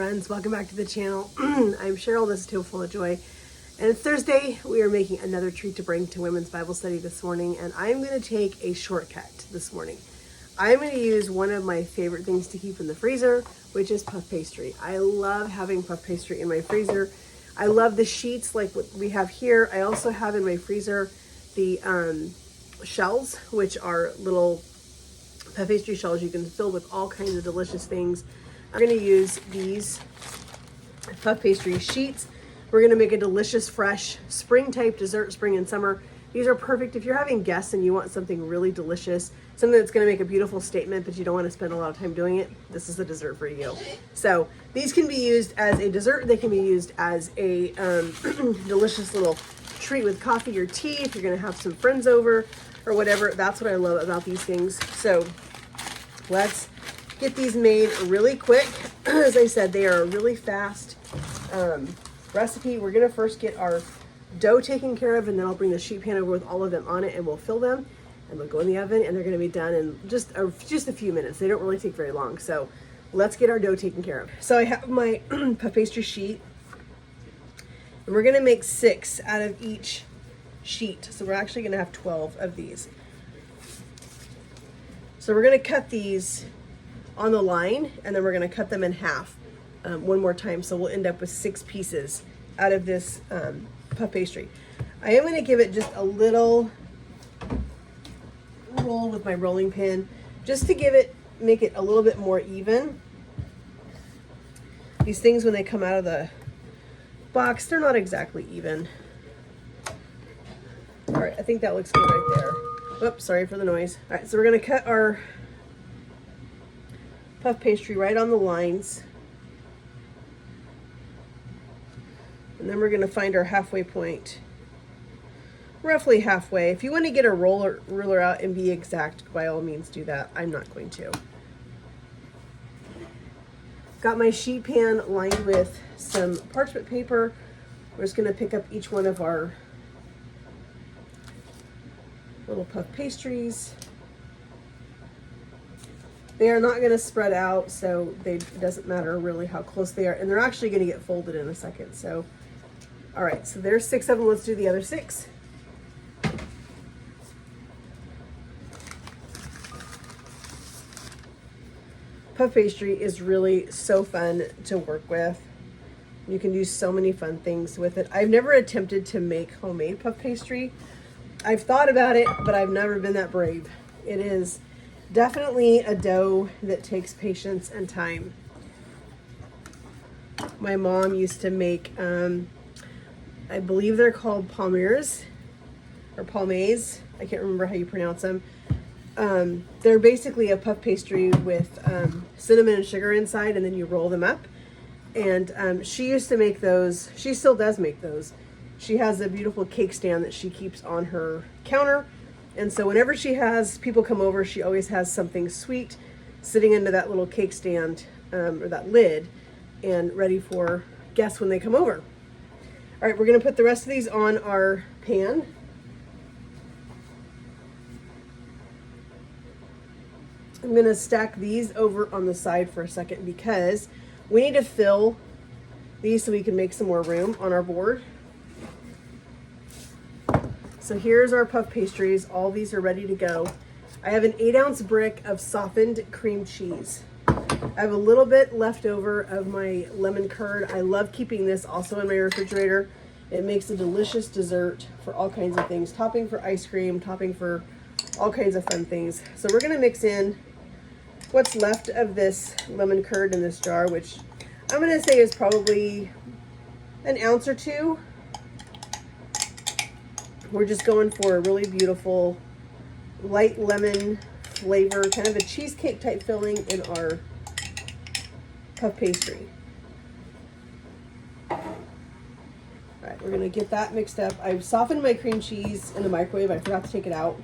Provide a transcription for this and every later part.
friends, welcome back to the channel. I'm Cheryl, this is Table Full of Joy, and it's Thursday. We are making another treat to bring to Women's Bible Study this morning, and I'm going to take a shortcut this morning. I'm going to use one of my favorite things to keep in the freezer, which is puff pastry. I love having puff pastry in my freezer. I love the sheets like what we have here. I also have in my freezer the shells, which are little puff pastry shells you can fill with all kinds of delicious things. I'm going to use these puff pastry sheets. We're going to make a delicious, fresh, spring type dessert, spring and summer. These are perfect if you're having guests and you want something really delicious, something that's going to make a beautiful statement, but you don't want to spend a lot of time doing it. This is the dessert for you. So these can be used as a dessert. They can be used as a delicious little treat with coffee or tea if you're going to have some friends over or whatever. That's what I love about these things. So let's get these made really quick. As I said, they are a really fast recipe. We're going to first get our dough taken care of, and then I'll bring the sheet pan over with all of them on it, and we'll fill them, and they'll go in the oven, and they're going to be done in just a few minutes. They don't really take very long. So let's get our dough taken care of. So I have my puff pastry sheet, and we're going to make 6 out of each sheet. So we're actually going to have 12 of these. So we're going to cut these on the line, and then we're going to cut them in half one more time. So we'll end up with 6 pieces out of this puff pastry. I am going to give it just a little roll with my rolling pin, just to make it a little bit more even. These things, when they come out of the box, they're not exactly even. All right, I think that looks good right there. Oops, sorry for the noise. All right, so we're going to cut our puff pastry right on the lines, and then we're going to find our halfway point, roughly halfway. If you want to get a ruler out and be exact, by all means do that. I'm not going to. Got my sheet pan lined with some parchment paper. We're just going to pick up each one of our little puff pastries. They are not going to spread out, so it doesn't matter really how close they are. And they're actually going to get folded in a second. So, all right, so there's 6 of them. Let's do the other 6. Puff pastry is really so fun to work with. You can do so many fun things with it. I've never attempted to make homemade puff pastry. I've thought about it, but I've never been that brave. It is definitely a dough that takes patience and time. My mom used to make, I believe they're called palmers or palmes. I can't remember how you pronounce them. They're basically a puff pastry with cinnamon and sugar inside, and then you roll them up. And she used to make those. She still does make those. She has a beautiful cake stand that she keeps on her counter. And so whenever she has people come over, she always has something sweet sitting under that little cake stand or that lid and ready for guests when they come over. All right, we're going to put the rest of these on our pan. I'm going to stack these over on the side for a second because we need to fill these so we can make some more room on our board. So here's our puff pastries. All these are ready to go. I have an 8-ounce brick of softened cream cheese. I have a little bit left over of my lemon curd. I love keeping this also in my refrigerator. It makes a delicious dessert for all kinds of things. Topping for ice cream, topping for all kinds of fun things. So we're gonna mix in what's left of this lemon curd in this jar, which I'm gonna say is probably an ounce or 2. We're just going for a really beautiful light lemon flavor, kind of a cheesecake type filling in our puff pastry. All right, we're gonna get that mixed up. I've softened my cream cheese in the microwave. I forgot to take it out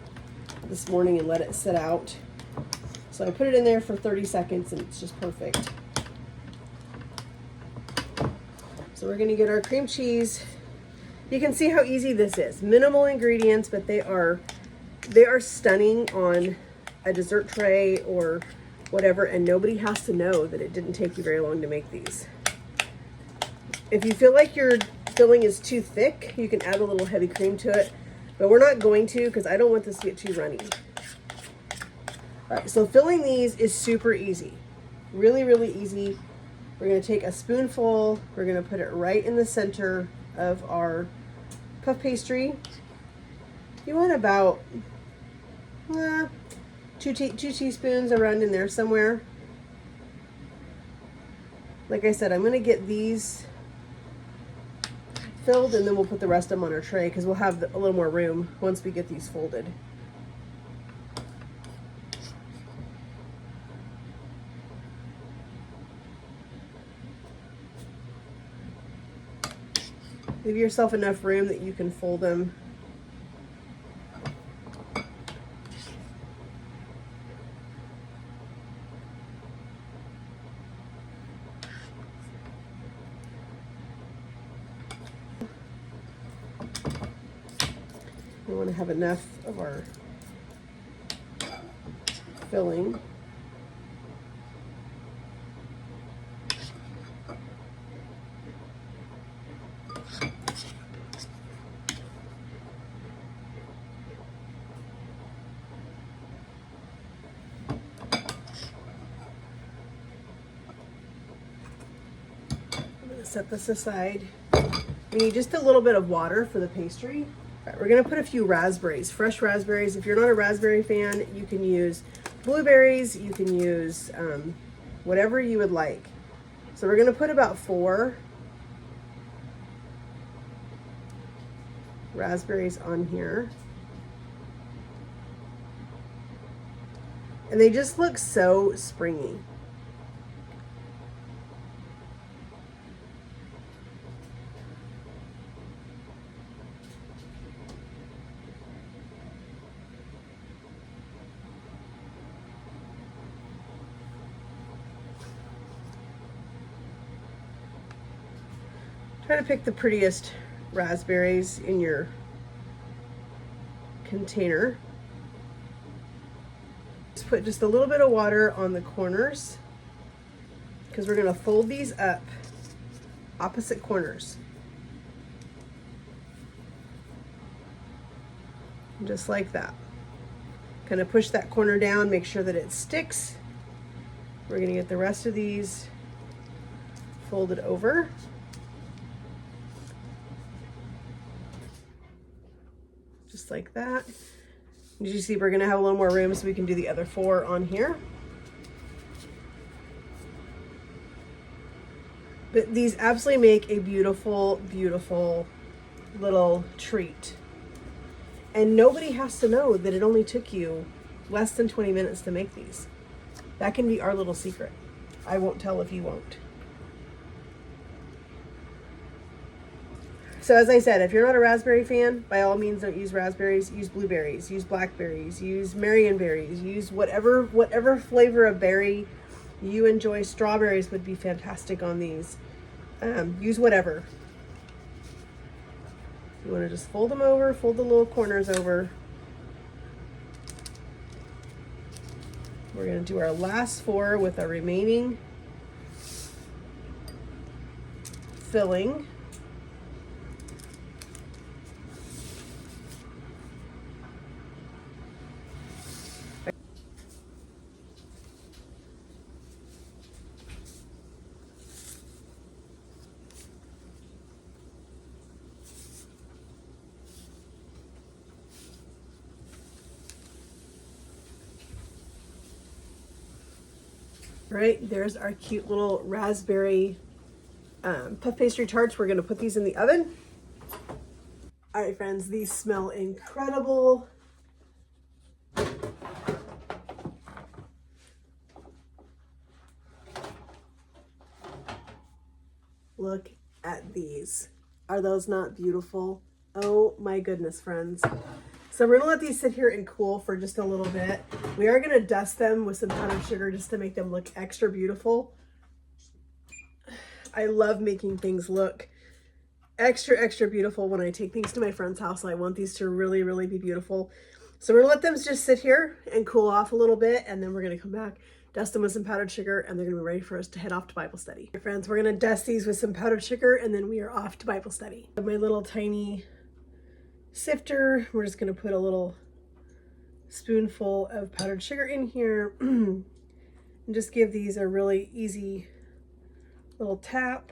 this morning and let it sit out. So I put it in there for 30 seconds and it's just perfect. So we're gonna get our cream cheese. You can see how easy this is. Minimal ingredients, but they are stunning on a dessert tray or whatever, and nobody has to know that it didn't take you very long to make these. If you feel like your filling is too thick, you can add a little heavy cream to it, but we're not going to because I don't want this to get too runny. All right, so filling these is super easy. Really, really easy. We're gonna take a spoonful, we're gonna put it right in the center of our puff pastry. You want about 2 teaspoons around in there somewhere. Like I said, I'm gonna get these filled and then we'll put the rest of them on our tray because we'll have a little more room once we get these folded. Leave yourself enough room that you can fold them. We want to have enough of our filling. Set this aside. We need just a little bit of water for the pastry. All right, we're gonna put a few raspberries, fresh raspberries. If you're not a raspberry fan, you can use blueberries, you can use whatever you would like. So we're gonna put about 4 raspberries on here. And they just look so springy. Try to pick the prettiest raspberries in your container. Just put just a little bit of water on the corners because we're going to fold these up opposite corners. Just like that. Kind of push that corner down, make sure that it sticks. We're going to get the rest of these folded over. Just like that. As you see, we're gonna have a little more room so we can do the other 4 on here. But these absolutely make a beautiful, beautiful little treat. And nobody has to know that it only took you less than 20 minutes to make these. That can be our little secret. I won't tell if you won't. So as I said, if you're not a raspberry fan, by all means don't use raspberries, use blueberries, use blackberries, use marionberries, use whatever flavor of berry you enjoy. Strawberries would be fantastic on these. Use whatever. You want to just fold them over, fold the little corners over. We're going to do our last 4 with our remaining filling. Right, there's our cute little raspberry puff pastry tarts. We're gonna put these in the oven. All right, friends, these smell incredible. Look at these. Are those not beautiful? Oh my goodness, friends. So we're gonna let these sit here and cool for just a little bit. We are gonna dust them with some powdered sugar just to make them look extra beautiful. I love making things look extra beautiful when I take things to my friend's house. I want these to really, really be beautiful. So we're gonna let them just sit here and cool off a little bit, and then we're gonna come back dust them with some powdered sugar, and they're gonna be ready for us to head off to Bible study. My friends, we're gonna dust these with some powdered sugar, and then we are off to Bible study. I have my little tiny sifter. We're just gonna put a little spoonful of powdered sugar in here and just give these a really easy little tap.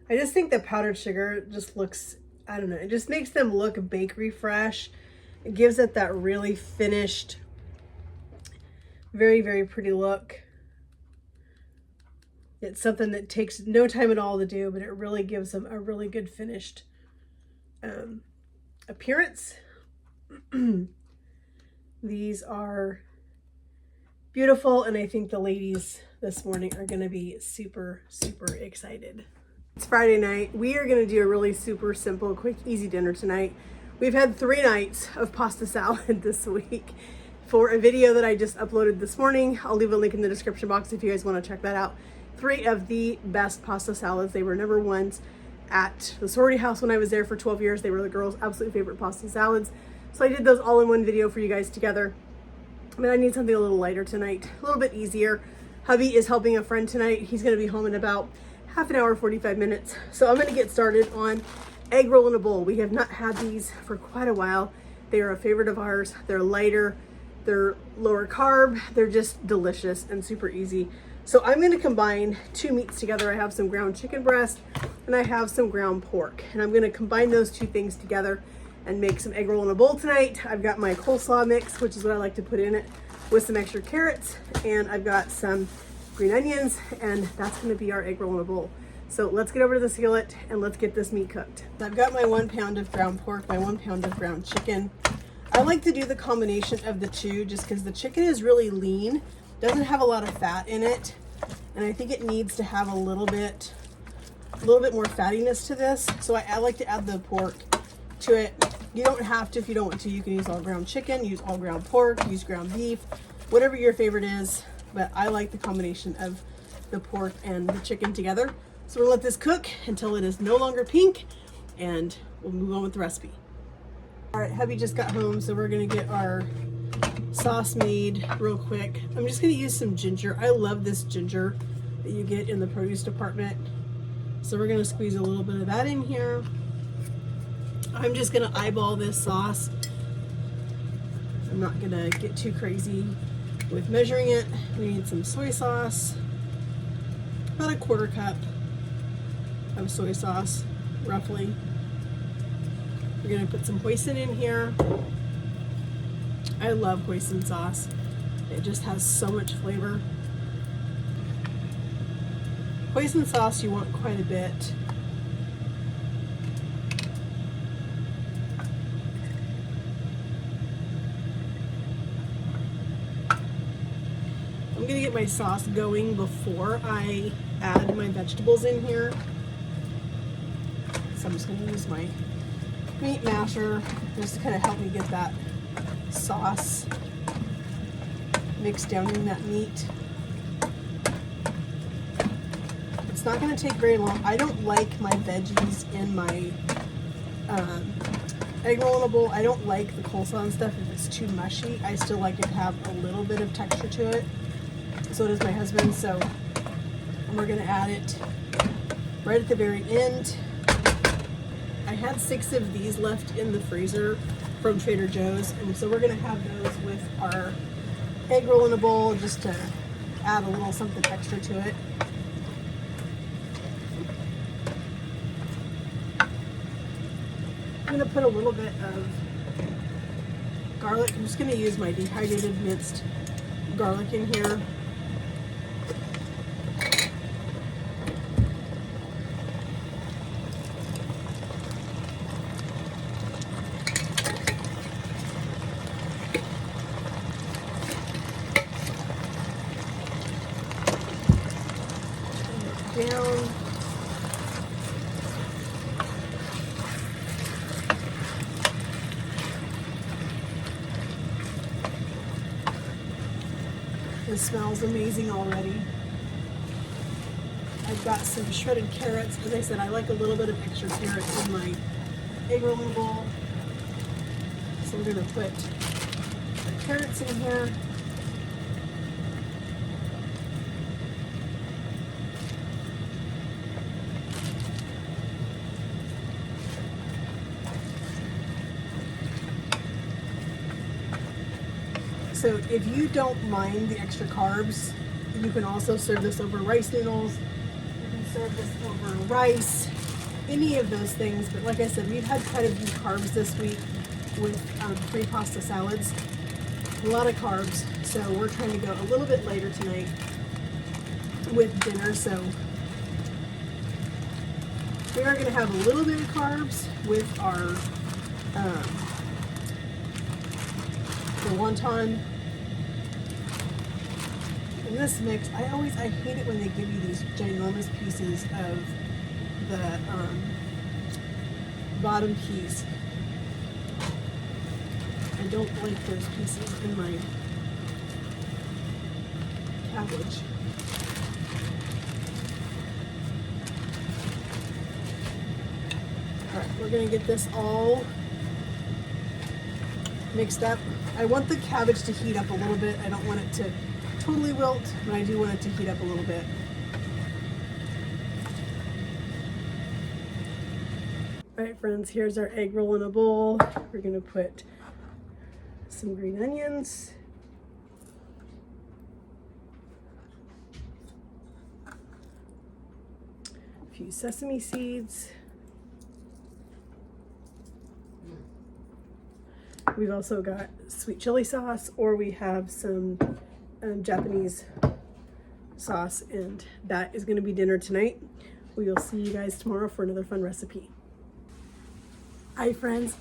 I just think that powdered sugar just looks, I don't know, it just makes them look bakery fresh. It gives it that really finished, very, very pretty look. It's something that takes no time at all to do, but it really gives them a really good finished appearance. These are beautiful, and I think the ladies this morning are going to be super, super excited. It's Friday night. We are going to do a really super simple, quick, easy dinner tonight. We've had 3 nights of pasta salad this week for a video that I just uploaded this morning. I'll leave a link in the description box if you guys want to check that out. 3 of the best pasta salads. They were #1s at the sorority house when I was there for 12 years. They were the girls' absolute favorite pasta salads. So I did those all in one video for you guys together. I mean, I need something a little lighter tonight, a little bit easier. Hubby is helping a friend tonight. He's going to be home in about half an hour, 45 minutes. So I'm going to get started on egg roll in a bowl. We have not had these for quite a while. They are a favorite of ours. They're lighter, they're lower carb, they're just delicious and super easy. So I'm going to combine 2 meats together. I have some ground chicken breast and I have some ground pork, and I'm going to combine those 2 things together and make some egg roll in a bowl tonight. I've got my coleslaw mix, which is what I like to put in it, with some extra carrots, and I've got some green onions, and that's going to be our egg roll in a bowl. So let's get over to the skillet and let's get this meat cooked. I've got my 1 pound of ground pork, my 1 pound of ground chicken. I like to do the combination of the 2 just because the chicken is really lean, doesn't have a lot of fat in it, and I think it needs to have a little bit more fattiness to this. So I like to add the pork to it. You don't have to if you don't want to. You can use all ground chicken, use all ground pork, use ground beef, whatever your favorite is, but I like the combination of the pork and the chicken together. So we'll let this cook until it is no longer pink, and we'll move on with the recipe. All right, hubby just got home, so we're gonna get our sauce made real quick. I'm just gonna use some ginger. I love this ginger that you get in the produce department. So we're gonna squeeze a little bit of that in here. I'm just gonna eyeball this sauce. I'm not gonna get too crazy with measuring it. We need some soy sauce, about 1/4 cup of soy sauce, roughly. We're gonna put some hoisin in here. I love hoisin sauce. It just has so much flavor. Hoisin sauce, you want quite a bit. I'm gonna get my sauce going before I add my vegetables in here. So I'm just gonna use my meat masher just to kind of help me get that sauce mixed down in that meat. It's not gonna take very long. I don't like my veggies in my egg roll in a bowl. I don't like the coleslaw and stuff if it's too mushy. I still like it to have a little bit of texture to it. So does my husband, so we're gonna add it right at the very end. I had 6 of these left in the freezer from Trader Joe's, and so we're gonna have those with our egg roll in a bowl just to add a little something extra to it. I'm gonna put a little bit of garlic. I'm just gonna use my dehydrated minced garlic in here. Down. It smells amazing already. I've got some shredded carrots. As I said, I like a little bit of extra carrots in my egg roll bowl. So we're gonna put the carrots in here. So if you don't mind the extra carbs, you can also serve this over rice noodles. You can serve this over rice, any of those things. But like I said, we've had quite a few carbs this week with 3 pasta salads. A lot of carbs. So we're trying to go a little bit later tonight with dinner. So we are going to have a little bit of carbs with our the wonton. In this mix, I hate it when they give you these ginormous pieces of the bottom piece. I don't like those pieces in my cabbage. Alright, we're going to get this all mixed up. I want the cabbage to heat up a little bit. I don't want it to totally wilt, but I do want it to heat up a little bit. Alright friends, here's our egg roll in a bowl. We're going to put some green onions, a few sesame seeds. We've also got sweet chili sauce, or we have some Japanese sauce, and that is going to be dinner tonight. We will see you guys tomorrow for another fun recipe. Hi friends,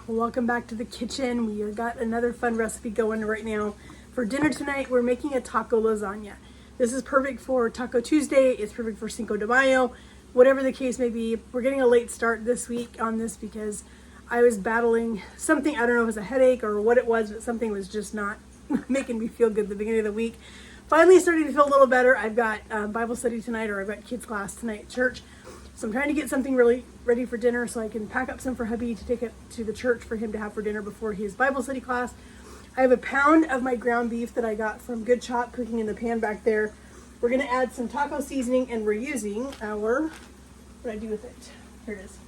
welcome back to the kitchen. We got another fun recipe going right now. For dinner tonight, we're making a taco lasagna. This is perfect for Taco Tuesday. It's perfect for Cinco de Mayo, whatever the case may be. We're getting a late start this week on this because I was battling something. I don't know if it was a headache or what it was, but something was just not making me feel good at the beginning of the week. Finally starting to feel a little better. I've got Bible study tonight, or I've got kids class tonight at church. So I'm trying to get something really ready for dinner so I can pack up some for hubby to take it to the church for him to have for dinner before his Bible study class. I have a pound of my ground beef that I got from Good Chop cooking in the pan back there. We're going to add some taco seasoning, and we're using our, what do I do with it? Here it is.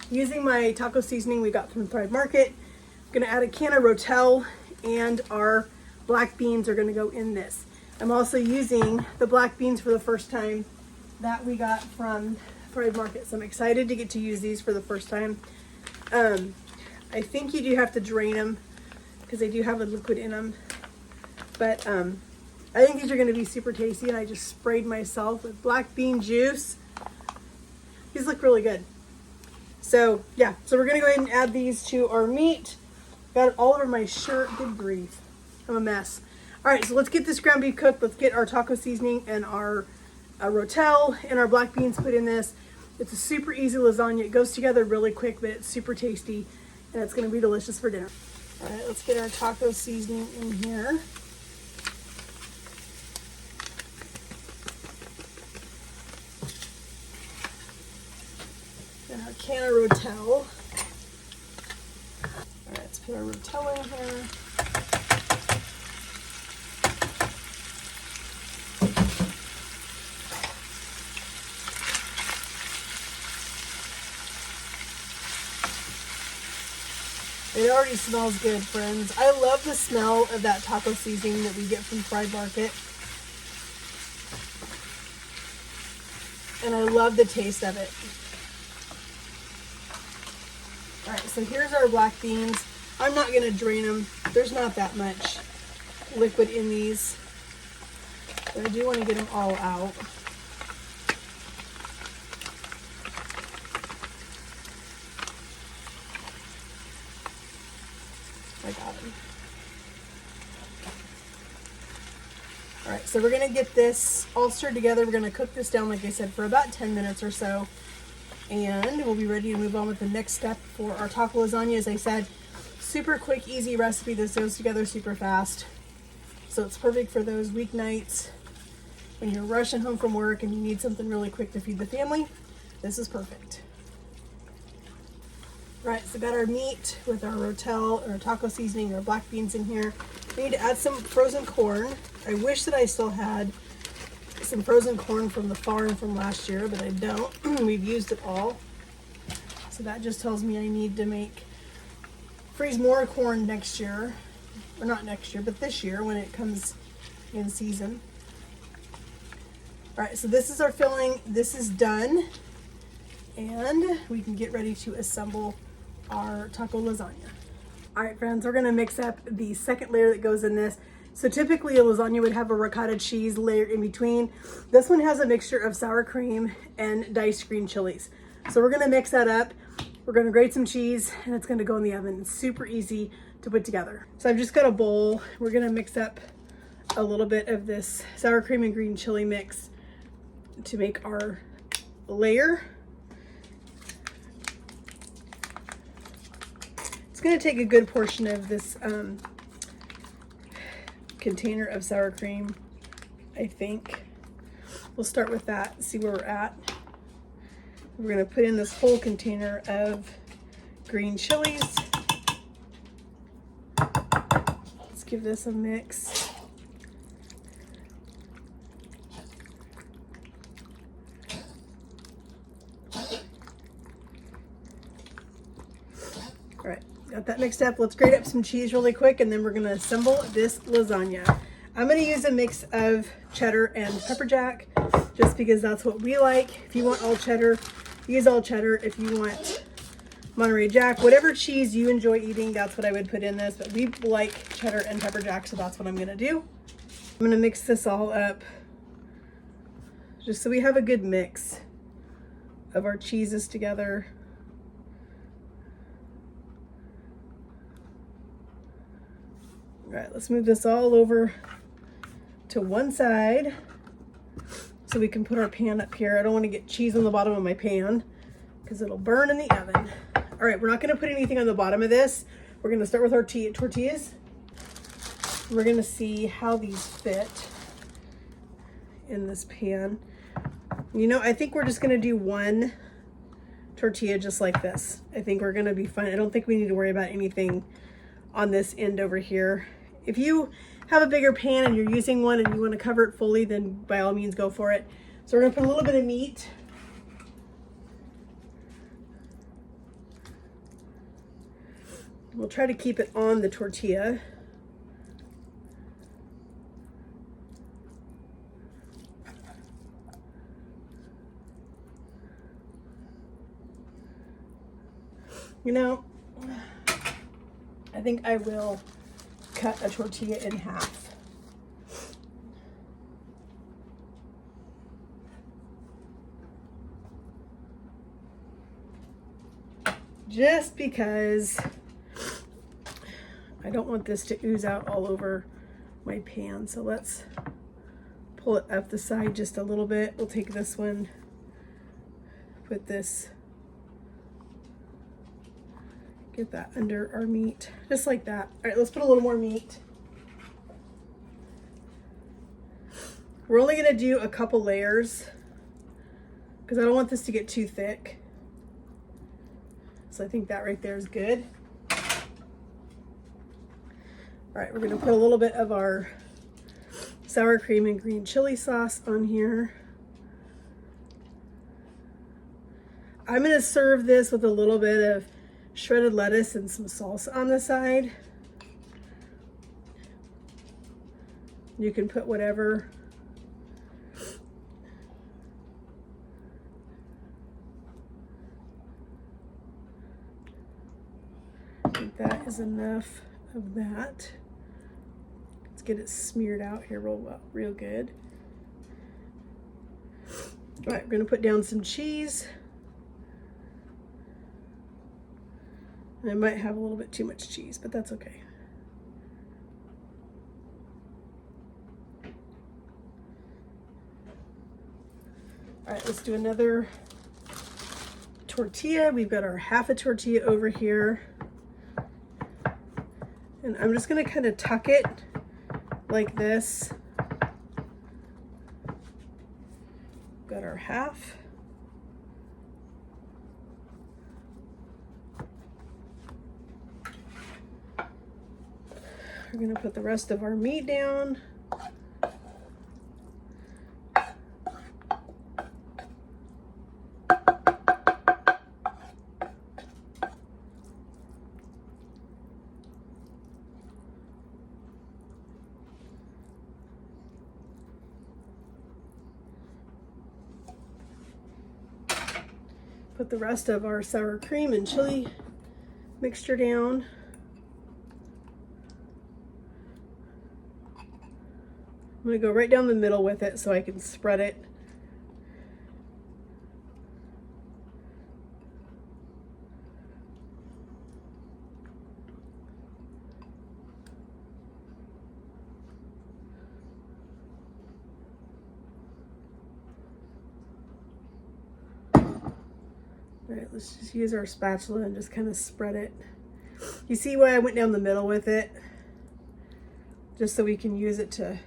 Using my taco seasoning we got from Thrive Market. I'm going to add a can of Rotel, and our black beans are going to go in this. I'm also using the black beans for the first time that we got from Thrive Market. So I'm excited to get to use these for the first time. I think you do have to drain them because they do have a liquid in them. But I think these are going to be super tasty, and I just sprayed myself with black bean juice. These look really good. So yeah, so we're going to go ahead and add these to our meat. Got it all over my shirt. Good grief. I'm a mess. All right, so let's get this ground beef cooked. Let's get our taco seasoning and our Rotel and our black beans put in this. It's a super easy lasagna. It goes together really quick, but it's super tasty, and it's going to be delicious for dinner. All right, let's get our taco seasoning in here. And our can of Rotel. All right, let's put our Rotel in here. It already smells good, friends. I love the smell of that taco seasoning that we get from Thrive Market. And I love the taste of it. Alright, so here's our black beans. I'm not going to drain them. There's not that much liquid in these. But I do want to get them all out. I got them. All right, so we're gonna get this all stirred together. We're gonna cook this down, like I said, for about 10 minutes or so. And we'll be ready to move on with the next step for our taco lasagna. As I said, super quick, easy recipe. This goes together super fast. So it's perfect for those weeknights when you're rushing home from work and you need something really quick to feed the family. This is perfect. Right, so got our meat with our Rotel, our taco seasoning, our black beans in here. We need to add some frozen corn. I wish that I still had some frozen corn from the farm from last year, but I don't. We've used it all. So that just tells me I need to freeze more corn next year. or not next year, but this year when it comes in season. All right, so this is our filling. This is done. And we can get ready to assemble our taco lasagna. All right, friends, we're gonna mix up the second layer that goes in this. So typically a lasagna would have a ricotta cheese layer in between. This one has a mixture of sour cream and diced green chilies. So we're gonna mix that up. We're gonna grate some cheese and it's gonna go in the oven. It's super easy to put together. So I've just got a bowl. We're gonna mix up a little bit of this sour cream and green chili mix to make our layer. It's gonna take a good portion of this container of sour cream, I think. We'll start with that, see where we're at. We're gonna put in this whole container of green chilies. Let's give this a mix. All right, got that mixed up. Let's grate up some cheese really quick and then we're gonna assemble this lasagna. I'm gonna use a mix of cheddar and pepper jack just because that's what we like. If you want all cheddar, use all cheddar. If you want Monterey Jack, whatever cheese you enjoy eating, that's what I would put in this, but we like cheddar and pepper jack, so that's what I'm gonna do. I'm gonna mix this all up just so we have a good mix of our cheeses together. All right, let's move this all over to one side so we can put our pan up here. I don't want to get cheese on the bottom of my pan because it'll burn in the oven. All right, we're not going to put anything on the bottom of this. We're going to start with our tortillas. We're going to see how these fit in this pan. You know, I think we're just going to do one tortilla just like this. I think we're going to be fine. I don't think we need to worry about anything on this end over here. If you have a bigger pan and you're using one and you want to cover it fully, then by all means go for it. So we're going to put a little bit of meat. We'll try to keep it on the tortilla. You know, I think I will cut a tortilla in half. Just because I don't want this to ooze out all over my pan. So let's pull it up the side just a little bit. We'll take this one, put this, get that under our meat, just like that. All right, let's put a little more meat. We're only gonna do a couple layers because I don't want this to get too thick. So I think that right there is good. All right, we're gonna put a little bit of our sour cream and green chili sauce on here. I'm gonna serve this with a little bit of shredded lettuce and some salsa on the side. You can put whatever. I think that is enough of that. Let's get it smeared out here real good. All right, we're gonna put down some cheese. I might have a little bit too much cheese, but that's okay. All right, let's do another tortilla. We've got our half a tortilla over here. And I'm just gonna kind of tuck it like this. Got our half. We're gonna put the rest of our meat down. Put the rest of our sour cream and chili mixture down. I'm gonna go right down the middle with it so I can spread it. All right, let's just use our spatula and just kind of spread it. You see why I went down the middle with it? Just so we can use it to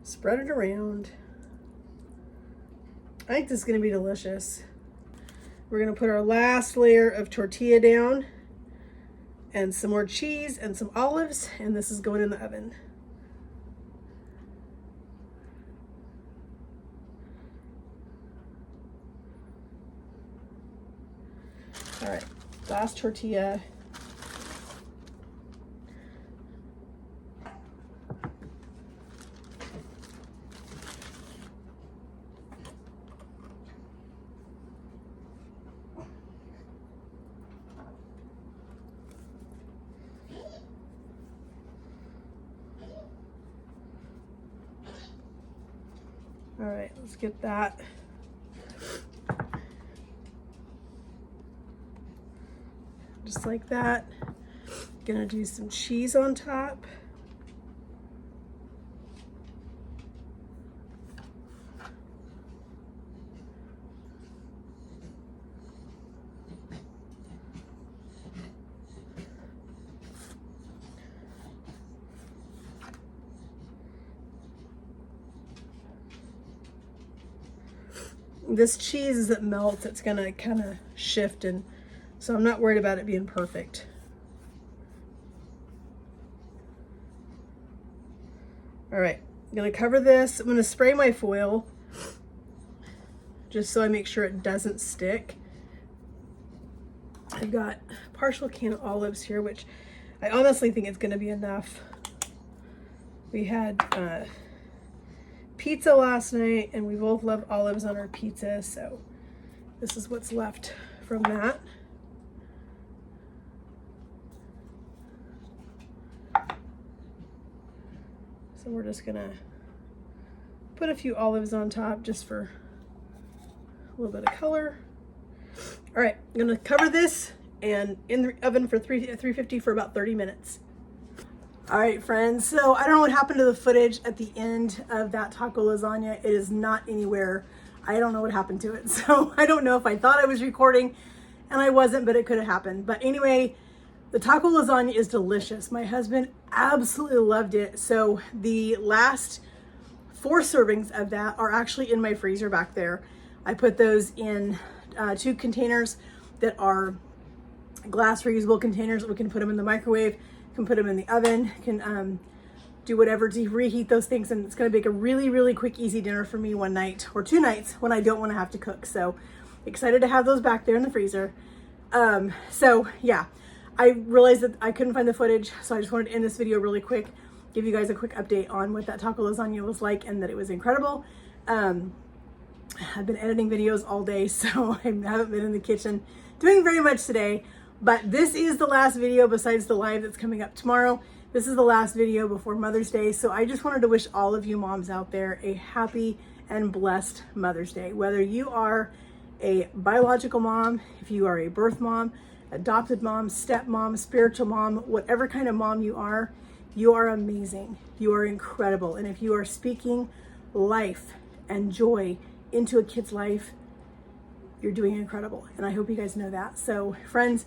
spread it around. I think this is gonna be delicious. We're gonna put our last layer of tortilla down and some more cheese and some olives, and this is going in the oven. All right, last tortilla. All right, let's get that. Just like that. Gonna do some cheese on top. This cheese, as it melts, it's gonna kind of shift, and so I'm not worried about it being perfect. All right, I'm gonna cover this. I'm gonna spray my foil just so I make sure it doesn't stick. I've got a partial can of olives here, which I honestly think it's gonna be enough. We had pizza last night, and we both love olives on our pizza, so this is what's left from that. So we're just gonna put a few olives on top just for a little bit of color. All right, I'm gonna cover this and in the oven for 350 for about 30 minutes. All right, friends, so I don't know what happened to the footage at the end of that taco lasagna. It is not anywhere. I don't know what happened to it. So I don't know if I thought I was recording and I wasn't, but it could have happened. But anyway, the taco lasagna is delicious. My husband absolutely loved it. So the last 4 servings of that are actually in my freezer back there. I put those in 2 containers that are glass reusable containers. We can put them in the microwave, can put them in the oven, can do whatever to reheat those things, and it's gonna make a really, really quick, easy dinner for me one night or 2 nights when I don't wanna have to cook. So excited to have those back there in the freezer. So yeah, I realized that I couldn't find the footage, so I just wanted to end this video really quick, give you guys a quick update on what that taco lasagna was like and that it was incredible. I've been editing videos all day, so I haven't been in the kitchen doing very much today. But this is the last video besides the live that's coming up tomorrow. This is the last video before Mother's Day. So I just wanted to wish all of you moms out there a happy and blessed Mother's Day. Whether you are a biological mom, if you are a birth mom, adopted mom, stepmom, spiritual mom, whatever kind of mom you are amazing. You are incredible. And if you are speaking life and joy into a kid's life, you're doing incredible. And I hope you guys know that. So friends,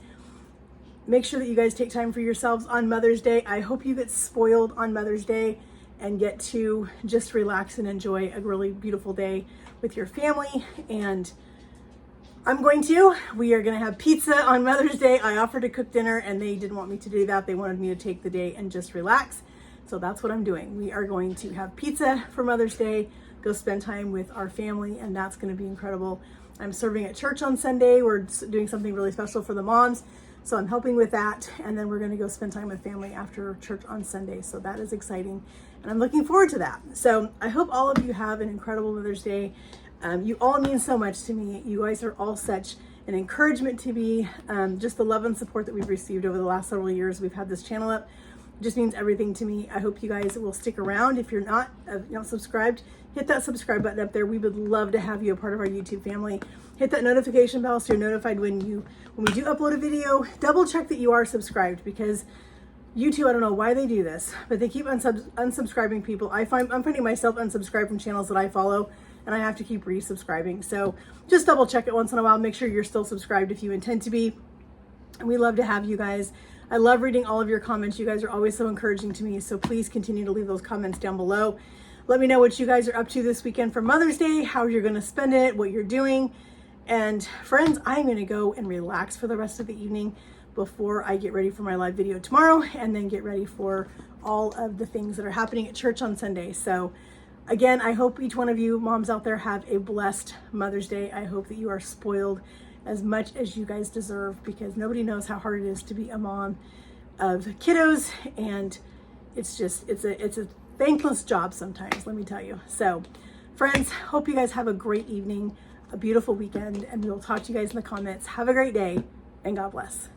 make sure that you guys take time for yourselves on Mother's Day. I hope you get spoiled on Mother's Day and get to just relax and enjoy a really beautiful day with your family. And we are gonna have pizza on Mother's Day. I offered to cook dinner and they didn't want me to do that. They wanted me to take the day and just relax. So that's what I'm doing. We are going to have pizza for Mother's Day, go spend time with our family, and that's gonna be incredible. I'm serving at church on Sunday. We're doing something really special for the moms. So I'm helping with that, and then we're gonna go spend time with family after church on Sunday. So that is exciting, and I'm looking forward to that. So I hope all of you have an incredible Mother's Day. You all mean so much to me. You guys are all such an encouragement to me. Just the love and support that we've received over the last several years we've had this channel up just means everything to me. I hope you guys will stick around. If you're not subscribed, hit that subscribe button up there. We would love to have you a part of our YouTube family. Hit that notification bell so you're notified when we do upload a video. Double check that you are subscribed, because YouTube, I don't know why they do this, but they keep unsubscribing people. I'm finding myself unsubscribed from channels that I follow, and I have to keep resubscribing. So just double check it once in a while. Make sure you're still subscribed if you intend to be. And we love to have you guys. I love reading all of your comments. You guys are always so encouraging to me. So please continue to leave those comments down below. Let me know what you guys are up to this weekend for Mother's Day, how you're gonna spend it, what you're doing. And friends, I'm gonna go and relax for the rest of the evening before I get ready for my live video tomorrow, and then get ready for all of the things that are happening at church on Sunday. So again, I hope each one of you moms out there have a blessed Mother's Day. I hope that you are spoiled as much as you guys deserve, because nobody knows how hard it is to be a mom of kiddos, and it's a thankless job sometimes, let me tell you. So friends, hope you guys have a great evening, a beautiful weekend, and we'll talk to you guys in the comments. Have a great day, and God bless.